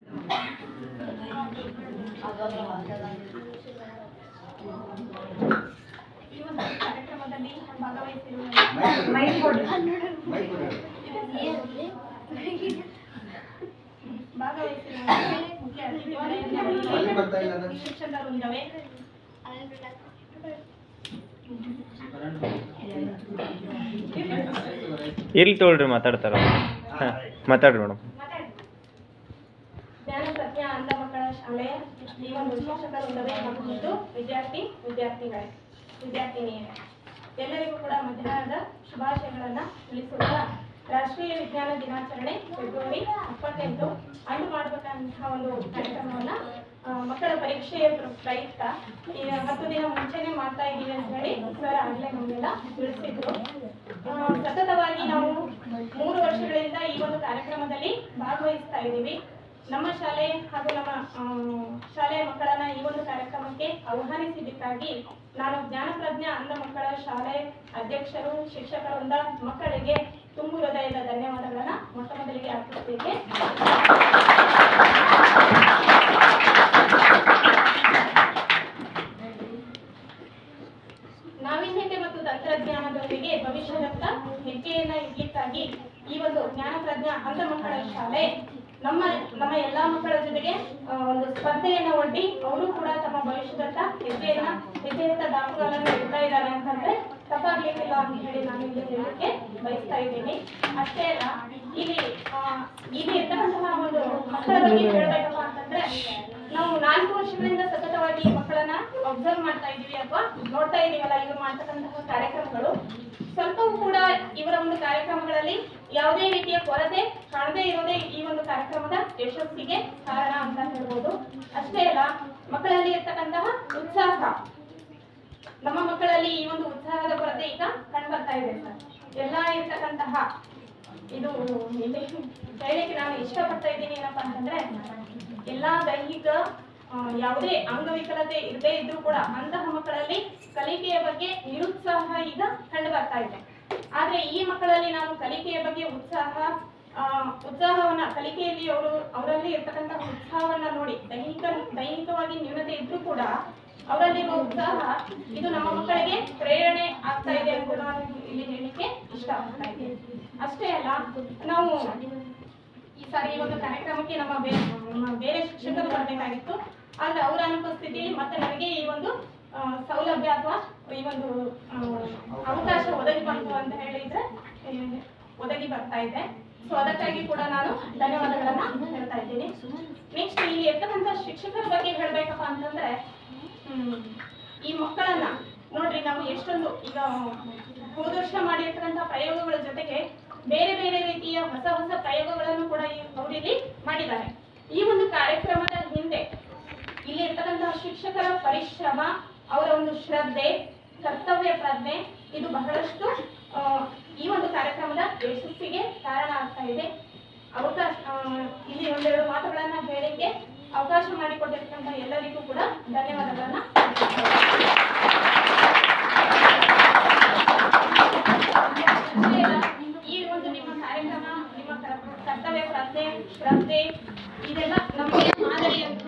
ಈ ಒಂದು ಕಾರ್ಯಕ್ರಮದಲ್ಲಿ ಭಾಗವಹಿಸಿರುವ ಮುಖ್ಯ ಅತಿಥಿಗಳು ಶಿಕ್ಷಕರು ಇಲ್ಲಿ ತೋಳ್ರಿ ಮಾತಾಡ್ತಾರ ಮಾತಾಡ್ರಿ ಮೇಡಮ್. ಜ್ಞಾನ ಪ್ರಜ್ಞಾ ಅಂಧ ಮಕ್ಕಳ ಶಾಲೆಯ ಈ ಒಂದು ಶಿಕ್ಷಕರು ಮತ್ತು ವಿದ್ಯಾರ್ಥಿನಿಯರೇ ಎಲ್ಲರಿಗೂ ಕೂಡ ಮಧ್ಯಾಹ್ನದ ಶುಭಾಶಯಗಳನ್ನು ತಿಳಿಸುತ್ತಾ ರಾಷ್ಟ್ರೀಯ ವಿಜ್ಞಾನ ದಿನಾಚರಣೆ ಫೆಬ್ರವರಿ 28 ಅಂದು ಮಾಡಬೇಕಂತಹ ಒಂದು ಕಾರ್ಯಕ್ರಮವನ್ನು ಮಕ್ಕಳ ಪರೀಕ್ಷೆಯ ಪ್ರಯುಕ್ತ 10 ದಿನ ಮುಂಚೆನೆ ಮಾಡ್ತಾ ಇದ್ದೀವಿ ಅಂತ ಹೇಳಿ ಸರ್ ಆಗಲೇ ನಮಗೆಲ್ಲ ತಿಳಿಸಿದ್ರು. ಸತತವಾಗಿ ನಾವು 3 ವರ್ಷಗಳಿಂದ ಈ ಒಂದು ಕಾರ್ಯಕ್ರಮದಲ್ಲಿ ಭಾಗವಹಿಸ್ತಾ ಇದ್ದೀವಿ. ನಮ್ಮ ಶಾಲೆ ಹಾಗೂ ನಮ್ಮ ಶಾಲೆಯ ಮಕ್ಕಳನ್ನ ಈ ಒಂದು ಕಾರ್ಯಕ್ರಮಕ್ಕೆ ಆಹ್ವಾನಿಸಿದ್ದಕ್ಕಾಗಿ ನಾನು ಜ್ಞಾನಪ್ರಜ್ಞಾ ಅಂಧ ಮಕ್ಕಳ ಶಾಲೆ ಅಧ್ಯಕ್ಷರು ಶಿಕ್ಷಕರಿಂದ ಮಕ್ಕಳಿಗೆ ತುಂಬು ಹೃದಯದ ಧನ್ಯವಾದಗಳನ್ನ ಮೊಟ್ಟ ಮೊದಲಿಗೆ ಅರ್ಪಿಸುತ್ತೇನೆ. ನಾವೀನ್ಯತೆ ಮತ್ತು ತಂತ್ರಜ್ಞಾನದೊಂದಿಗೆ ಭವಿಷ್ಯದತ್ತ ಹೆಜ್ಜೆಯನ್ನ ಇಡ್ಲಿಕ್ಕಾಗಿ ಈ ಒಂದು ಜ್ಞಾನಪ್ರಜ್ಞಾ ಅಂಧ ಮಕ್ಕಳ ಶಾಲೆ ನಮ್ಮ ಎಲ್ಲಾ ಮಕ್ಕಳ ಜೊತೆಗೆ ಒಂದು ಸ್ಪರ್ಧೆಯನ್ನ ಒಡ್ಡಿ ಅವರು ಕೂಡ ತಮ್ಮ ಭವಿಷ್ಯದತ್ತ ಹೆಜ್ಜೆಯತ್ತ ದಾಖಲೆಗಳನ್ನು ಇಡ್ತಾ ಇದ್ದಾರೆ ಅಂತಂದ್ರೆ ತಪ್ಪಾಗ್ಲಿಕ್ಕಿಲ್ಲ ಅಂತ ಹೇಳಿ ನಾನು ಇಲ್ಲಿ ಹೇಳಕ್ಕೆ ಬಯಸ್ತಾ ಇದ್ದೀನಿ. ಅಷ್ಟೇ ಅಲ್ಲ, ಇಲ್ಲಿ ಇರ್ತಕ್ಕಂತಹ ಒಂದು ಮಕ್ಕಳ ಬಗ್ಗೆ ಹೇಳ್ಬೇಕಪ್ಪ ಅಂತಂದ್ರೆ ನಾವು 4 ವರ್ಷಗಳಿಂದ ಸತತವಾಗಿ ಮಕ್ಕಳನ್ನ ಅಬ್ಸರ್ವ್ ಮಾಡ್ತಾ ಇದೀವಿ ಅಥವಾ ನೋಡ್ತಾ ಇದೀವಲ್ಲ, ಇವರು ಮಾಡ್ತಕ್ಕಂತಹ ಕಾರ್ಯಕ್ರಮಗಳು ಸ್ವಲ್ಪವೂ ಕೂಡ ಇವರ ಒಂದು ಕಾರ್ಯಕ್ರಮಗಳಲ್ಲಿ ಯಾವುದೇ ರೀತಿಯ ಕೊರತೆ ಕಾಣದೇ ಇರೋದೇ ಈ ಒಂದು ಕಾರ್ಯಕ್ರಮದ ಯಶಸ್ಸಿಗೆ ಕಾರಣ ಅಂತ ಹೇಳ್ಬೋದು. ಅಷ್ಟೇ ಅಲ್ಲ, ಮಕ್ಕಳಲ್ಲಿ ಇರ್ತಕ್ಕಂತಹ ಉತ್ಸಾಹ, ನಮ್ಮ ಮಕ್ಕಳಲ್ಲಿ ಈ ಒಂದು ಉತ್ಸಾಹದ ಕೊರತೆ ಈಗ ಕಂಡು ಬರ್ತಾ ಇದೆ ಸರ್. ಎಲ್ಲ ಇರ್ತಕ್ಕಂತಹ ಇದು ಹೇಳಲಿಕ್ಕೆ ನಾನು ಇಷ್ಟಪಡ್ತಾ ಇದ್ದೀನಿ ಏನಪ್ಪಾ ಅಂತಂದ್ರೆ, ಎಲ್ಲಾ ದೈಹಿಕ ಯಾವುದೇ ಅಂಗವಿಕಲತೆ ಇರದೇ ಇದ್ರೂ ಕೂಡ ಅಂತಹ ಮಕ್ಕಳಲ್ಲಿ ಕಲಿಕೆಯ ಬಗ್ಗೆ ನಿರುತ್ಸಾಹ ಈಗ ಕಂಡು ಬರ್ತಾ ಇದೆ. ಆದ್ರೆ ಈ ಮಕ್ಕಳಲ್ಲಿ ನಾನು ಕಲಿಕೆಯ ಬಗ್ಗೆ ಉತ್ಸಾಹವನ್ನ ಕಲಿಕೆಯಲ್ಲಿ ಅವರಲ್ಲಿ ಇರ್ತಕ್ಕಂತಹ ಉತ್ಸಾಹವನ್ನ ನೋಡಿ ದೈಹಿಕವಾಗಿ ನ್ಯೂನತೆ ಇದ್ರೂ ಕೂಡ ಅವರಲ್ಲಿರುವ ಉತ್ಸಾಹ ಇದು ನಮ್ಮ ಮಕ್ಕಳಿಗೆ ಪ್ರೇರಣೆ ಆಗ್ತಾ ಇದೆ ಅಂತ ನಾನು ಇಲ್ಲಿ ಹೇಳಲಿಕ್ಕೆ ಇಷ್ಟಪಡ್ತಾ ಇದ್ದೀನಿ. ಅಷ್ಟೇ ಅಲ್ಲ, ನಾವು ಈ ಸಾರಿ ಈ ಒಂದು ಕಾರ್ಯಕ್ರಮಕ್ಕೆ ನಮ್ಮ ಬೇರೆ ಶಿಕ್ಷಕರು ಬರಬೇಕಾಗಿತ್ತು. ಆದ್ರೆ ಅವರ ಅನುಪಸ್ಥಿತಿಯಲ್ಲಿ ಮತ್ತೆ ನನಗೆ ಈ ಒಂದು ಸೌಲಭ್ಯ ಅಥವಾ ಈ ಒಂದು ಅವಕಾಶ ಒದಗಿ ಬಂತು ಅಂತ ಹೇಳಿದ್ರೆ ಒದಗಿ ಬರ್ತಾ ಇದೆ. ಸೊ ಅದಕ್ಕಾಗಿ ಕೂಡ ನಾನು ಧನ್ಯವಾದಗಳನ್ನ ಹೇಳ್ತಾ ಇದ್ದೀನಿ. ನೆಕ್ಸ್ಟ್ ಇಲ್ಲಿ ಇರ್ತಕ್ಕಂಥ ಶಿಕ್ಷಕರ ಬಗ್ಗೆ ಹೇಳ್ಬೇಕಪ್ಪ ಅಂತಂದ್ರೆ, ಈ ಮಕ್ಕಳನ್ನ ನೋಡ್ರಿ, ನಾವು ಎಷ್ಟೊಂದು ಈಗ ಹೋದ ವರ್ಷ ಮಾಡಿರ್ತಕ್ಕಂಥ ಪ್ರಯೋಗಗಳ ಜೊತೆಗೆ ಬೇರೆ ಬೇರೆ ರೀತಿಯ ಹೊಸ ಪ್ರಯೋಗಗಳನ್ನು ಕೂಡ ಅವರಿಲ್ಲಿ ಮಾಡಿದ್ದಾರೆ. ಈ ಒಂದು ಕಾರ್ಯಕ್ರಮದ ಹಿಂದೆ ಇಲ್ಲಿ ಇರ್ತಕ್ಕಂತಹ ಶಿಕ್ಷಕರ ಪರಿಶ್ರಮ, ಅವರ ಒಂದು ಶ್ರದ್ಧೆ, ಕರ್ತವ್ಯ ಪ್ರಜ್ಞೆ ಇದು ಬಹಳಷ್ಟು ಈ ಒಂದು ಕಾರ್ಯಕ್ರಮದ ಯಶಸ್ಸಿಗೆ ಕಾರಣ ಆಗ್ತಾ ಇದೆ. ಇಲ್ಲಿ ಒಂದೆರಡು ಮಾತುಗಳನ್ನ ಹೇಳಿಕ್ಕೆ ಅವಕಾಶ ಮಾಡಿಕೊಟ್ಟಿರ್ತಕ್ಕಂಥ ಎಲ್ಲರಿಗೂ ಕೂಡ ಧನ್ಯವಾದಗಳನ್ನ. ಈ ಒಂದು ನಿಮ್ಮ ಕಾರ್ಯಕ್ರಮ, ನಿಮ್ಮ ಕರ್ತವ್ಯ ಪ್ರಜ್ಞೆ, ಶ್ರದ್ಧೆ ಇದೆಲ್ಲ ನಮಗೆ ಮಾದರಿ ಅಂತ